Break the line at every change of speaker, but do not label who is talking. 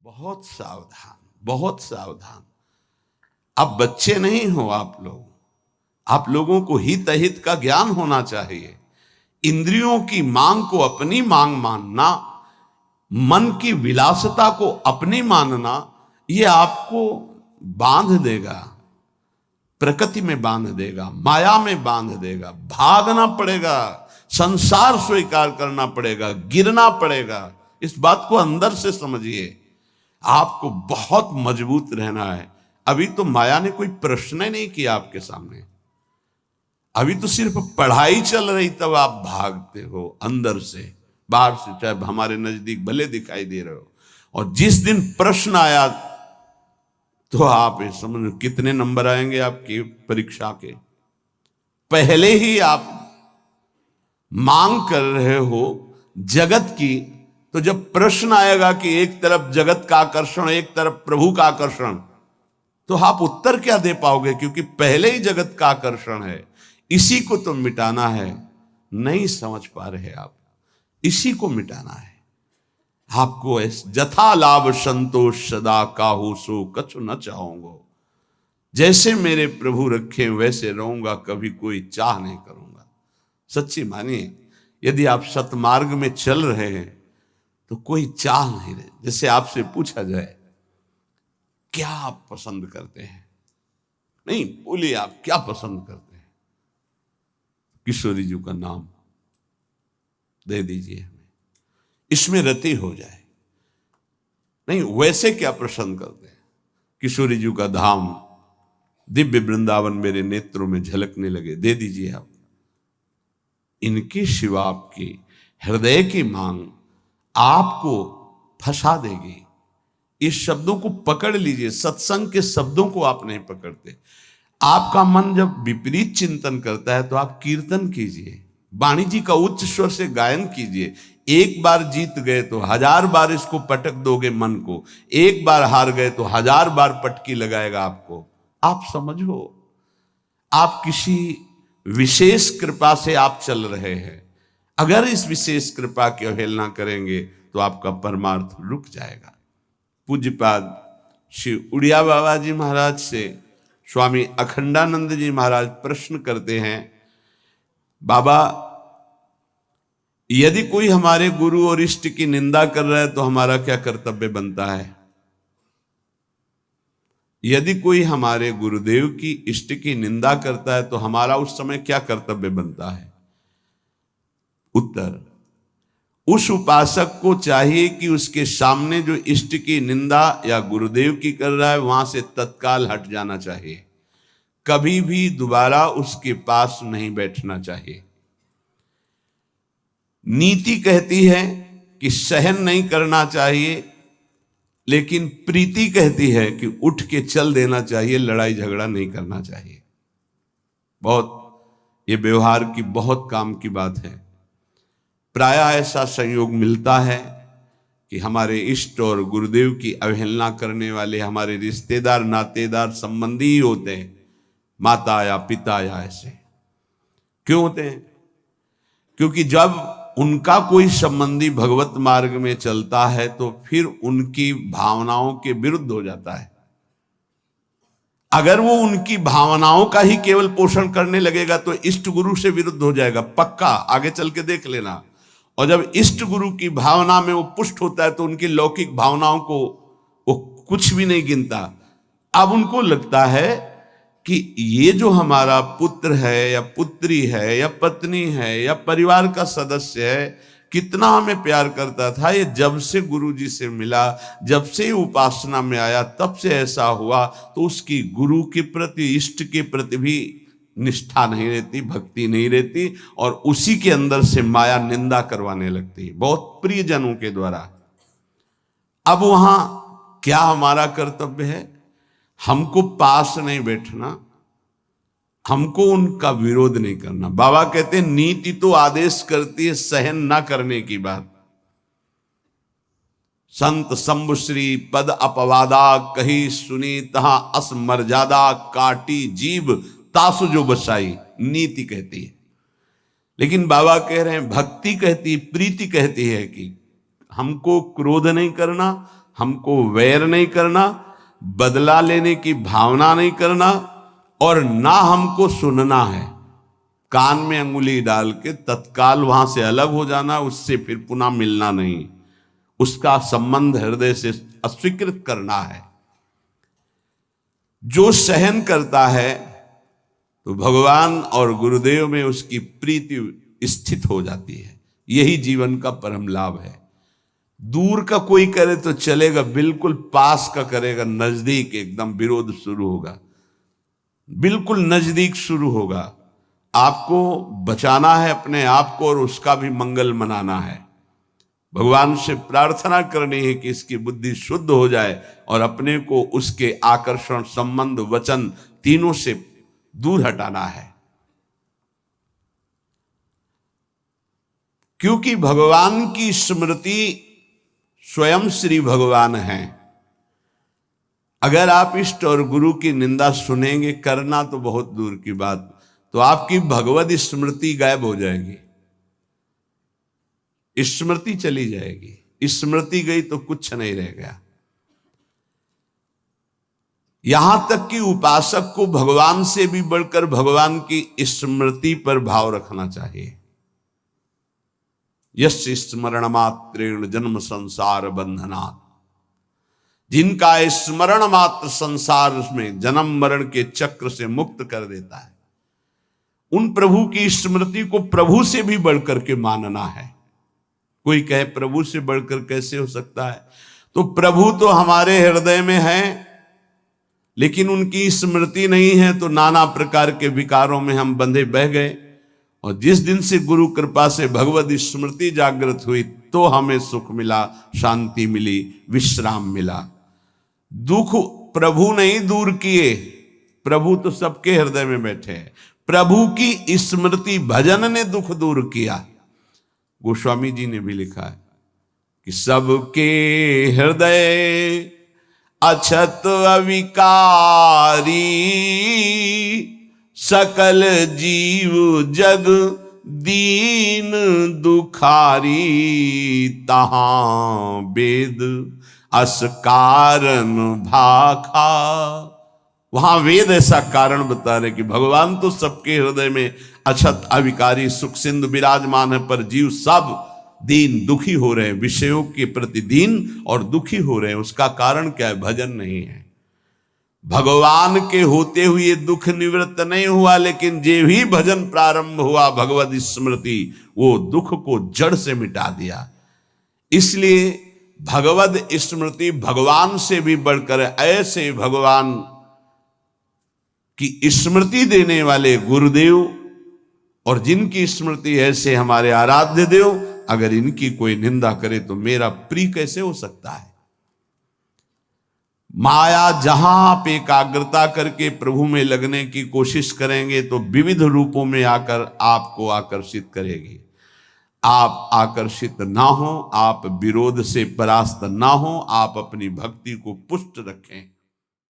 बहुत सावधान, बहुत सावधान। अब बच्चे नहीं हो आप लोगों को हित अहित का ज्ञान होना चाहिए। इंद्रियों की मांग को अपनी मांग मानना, मन की विलासता को अपनी मानना, ये आपको बांध देगा, प्रकृति में बांध देगा, माया में बांध देगा। भागना पड़ेगा, संसार स्वीकार करना पड़ेगा, गिरना पड़ेगा। इस बात को अंदर से समझिए। आपको बहुत मजबूत रहना है। अभी तो माया ने कोई प्रश्न ही नहीं किया आपके सामने। अभी तो सिर्फ पढ़ाई चल रही, तब आप भागते हो अंदर से, बाहर से चाहे हमारे नजदीक भले दिखाई दे रहे हो। और जिस दिन प्रश्न आया तो आप ये समझ कितने नंबर आएंगे आपकी परीक्षा के। पहले ही आप मांग कर रहे हो जगत की, तो जब प्रश्न आएगा कि एक तरफ जगत का आकर्षण, एक तरफ प्रभु का आकर्षण, तो आप उत्तर क्या दे पाओगे? क्योंकि पहले ही जगत का आकर्षण है, इसी को तो मिटाना है। नहीं समझ पा रहे आप, इसी को मिटाना है आपको। जथा लाभ संतोष सदा काहू सो कछु न चाहूंगो। जैसे मेरे प्रभु रखे वैसे रहूंगा, कभी कोई चाह नहीं करूंगा। सच्ची मानिए, यदि आप सतमार्ग में चल रहे हैं तो कोई चाह नहीं रहे। जैसे आपसे पूछा जाए क्या आप पसंद करते हैं, नहीं बोलिए आप क्या पसंद करते हैं, किशोरी जी का नाम दे दीजिए हमें, इसमें रति हो जाए। नहीं, वैसे क्या पसंद करते हैं? किशोरी जी का धाम, दिव्य वृंदावन मेरे नेत्रों में झलकने लगे, दे दीजिए आप। इनकी शिवा आपकी हृदय की मांग आपको फंसा देगी। इस शब्दों को पकड़ लीजिए। सत्संग के शब्दों को आप नहीं पकड़ते। आपका मन जब विपरीत चिंतन करता है तो आप कीर्तन कीजिए, वाणी जी का उच्च स्वर से गायन कीजिए। एक बार जीत गए तो 1000 बार इसको पटक दोगे मन को, एक बार हार गए तो 1000 बार पटकी लगाएगा आपको। आप समझो, आप किसी विशेष कृपा से आप चल रहे हैं। अगर इस विशेष कृपा की अवहेलना करेंगे तो आपका परमार्थ रुक जाएगा। पूज्यपाद श्री उड़िया बाबा जी महाराज से स्वामी अखंडानंद जी महाराज प्रश्न करते हैं, बाबा यदि कोई हमारे गुरु और इष्ट की निंदा कर रहा है तो हमारा क्या कर्तव्य बनता है? यदि कोई हमारे गुरुदेव की इष्ट की निंदा करता है तो हमारा उस समय क्या कर्तव्य बनता है? उत्तर, उस उपासक को चाहिए कि उसके सामने जो इष्ट की निंदा या गुरुदेव की कर रहा है वहां से तत्काल हट जाना चाहिए। कभी भी दोबारा उसके पास नहीं बैठना चाहिए। नीति कहती है कि सहन नहीं करना चाहिए, लेकिन प्रीति कहती है कि उठ के चल देना चाहिए, लड़ाई झगड़ा नहीं करना चाहिए। बहुत ये व्यवहार की बहुत काम की बात है। प्रायः ऐसा संयोग मिलता है कि हमारे इष्ट और गुरुदेव की अवहेलना करने वाले हमारे रिश्तेदार, नातेदार, संबंधी ही होते हैं, माता या पिता या ऐसे। क्यों होते हैं? क्योंकि जब उनका कोई संबंधी भगवत मार्ग में चलता है तो फिर उनकी भावनाओं के विरुद्ध हो जाता है। अगर वो उनकी भावनाओं का ही केवल पोषण करने लगेगा तो इष्ट गुरु से विरुद्ध हो जाएगा, पक्का, आगे चल के देख लेना। और जब इष्ट गुरु की भावना में वो पुष्ट होता है तो उनकी लौकिक भावनाओं को वो कुछ भी नहीं गिनता। अब उनको लगता है कि ये जो हमारा पुत्र है या पुत्री है या पत्नी है या परिवार का सदस्य है, कितना हमें प्यार करता था, ये जब से गुरु जी से मिला, जब से उपासना में आया, तब से ऐसा हुआ। तो उसकी गुरु के प्रति, इष्ट के प्रति भी निष्ठा नहीं रहती, भक्ति नहीं रहती, और उसी के अंदर से माया निंदा करवाने लगती, बहुत प्रियजनों के द्वारा। अब वहां क्या हमारा कर्तव्य है? हमको पास नहीं बैठना, हमको उनका विरोध नहीं करना। बाबा कहते हैं नीति तो आदेश करती है सहन ना करने की बात। संत शंभुश्री पद अपवादा कही सुनी तहां अस मर्यादा काटी जीव तासु जो बसाई, नीति कहती है। लेकिन बाबा कह रहे हैं भक्ति कहती, प्रीति कहती है कि हमको क्रोध नहीं करना, हमको वैर नहीं करना, बदला लेने की भावना नहीं करना, और ना हमको सुनना है। कान में अंगुली डाल के तत्काल वहां से अलग हो जाना, उससे फिर पुनः मिलना नहीं, उसका संबंध हृदय से अस्वीकृत करना है। जो सहन करता है तो भगवान और गुरुदेव में उसकी प्रीति स्थित हो जाती है। यही जीवन का परम लाभ है। दूर का कोई करे तो चलेगा, बिल्कुल पास का करेगा, नजदीक एकदम विरोध शुरू होगा, बिल्कुल नजदीक शुरू होगा। आपको बचाना है अपने आप को और उसका भी मंगल मनाना है। भगवान से प्रार्थना करनी है कि इसकी बुद्धि शुद्ध हो जाए और अपने को उसके आकर्षण, संबंध, वचन तीनों से दूर हटाना है। क्योंकि भगवान की स्मृति स्वयं श्री भगवान है। अगर आप इष्ट और गुरु की निंदा सुनेंगे, करना तो बहुत दूर की बात, तो आपकी भगवत स्मृति गायब हो जाएगी, स्मृति चली जाएगी। स्मृति गई तो कुछ नहीं रह गया। यहां तक कि उपासक को भगवान से भी बढ़कर भगवान की स्मृति पर भाव रखना चाहिए। यस्य स्मरण मात्रेण जन्म संसार बंधनात्, जिनका स्मरण मात्र संसार में जन्म मरण के चक्र से मुक्त कर देता है, उन प्रभु की स्मृति को प्रभु से भी बढ़कर के मानना है। कोई कहे प्रभु से बढ़कर कैसे हो सकता है? तो प्रभु तो हमारे हृदय में है, लेकिन उनकी स्मृति नहीं है, तो नाना प्रकार के विकारों में हम बंधे बह गए। और जिस दिन से गुरु कृपा से भगवत स्मृति जागृत हुई, तो हमें सुख मिला, शांति मिली, विश्राम मिला। दुख प्रभु नहीं दूर किए, प्रभु तो सबके हृदय में बैठे हैं। प्रभु की स्मृति, भजन ने दुख दूर किया। गोस्वामी जी ने भी लिखा है कि सबके हृदय अछत अविकारी, सकल जीव जग दीन दुखारी, तहां वेद अस कारण भाखा। वहां वेद ऐसा कारण बता रहे कि भगवान तो सबके हृदय में अछत अविकारी सुख सिंधु विराजमान है, पर जीव सब दीन दुखी हो रहे हैं, विषयों के प्रति दीन और दुखी हो रहे हैं। उसका कारण क्या है? भजन नहीं है। भगवान के होते हुए दुख निवृत्त नहीं हुआ, लेकिन जे भी भजन प्रारंभ हुआ भगवत स्मृति, वो दुख को जड़ से मिटा दिया। इसलिए भगवत स्मृति भगवान से भी बढ़कर, ऐसे भगवान की स्मृति देने वाले गुरुदेव और जिनकी स्मृति ऐसे हमारे आराध्य देव, अगर इनकी कोई निंदा करे तो मेरा प्रिय कैसे हो सकता है? माया जहां आप एकाग्रता करके प्रभु में लगने की कोशिश करेंगे तो विविध रूपों में आकर आपको आकर्षित करेगी। आप आकर्षित ना हो, आप विरोध से परास्त ना हो, आप अपनी भक्ति को पुष्ट रखें।